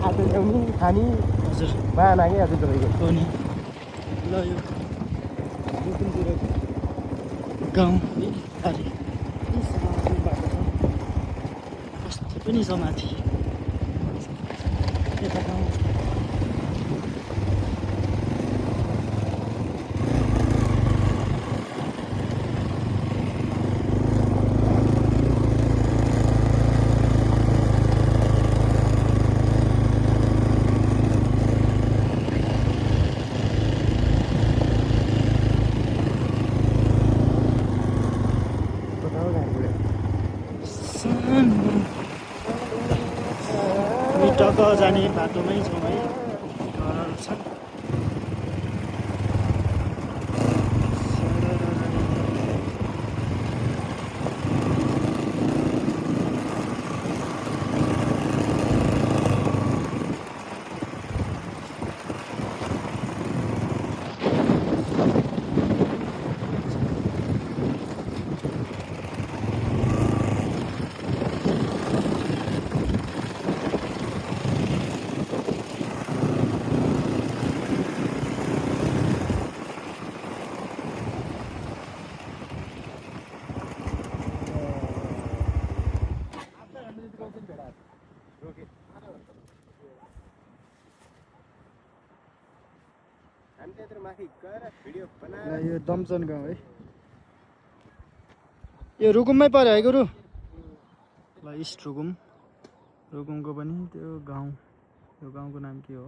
आज ल्याउने खाने हजुर बाना के आज तपाईँको हो नि ल यो रुकुमतिर गाउँ है अरे यी समाजको बाटो छ कस्तो पनि छ माथि यता गाउँ टक्क जाने बाटोमै छौँ है घरहरू छन् यो दमचन गाउँ है यो रुकुममै पर्यो है गुरु ल इस्ट रुकुम रुकुमको पनि त्यो गाउँ यो गाउँको नाम के हो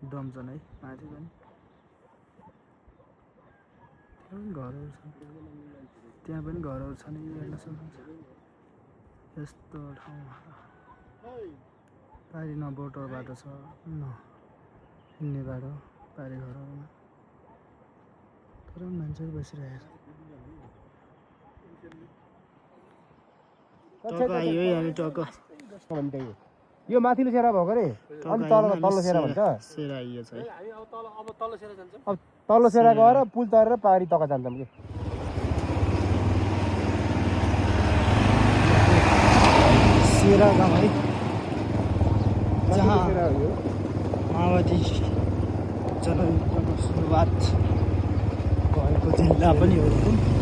दमचन है माथि पनि घरहरू छन् त्यहाँ पनि घरहरू छन् हेर्न सक्नुहुन्छ यस्तो ठाउँमा पारि न बोटर बाटो छ न हिँड्ने बाटो पारि घरहरूमा तर मान्छेहरू बसिरहेको छ टक्क आयो है हामी टक्क यो माथिल्लो सेरा भएको रे अनि तल्लो सेरा भन्छ सेरा आइयो छ है अब तल्लो सेरा गएर पुल तरेर पारि तक जान्छौँ कि सेरा गाउँ है जहाँ माओवादी जनयुद्धको सुरुवात भएको जिल्ला पनि हो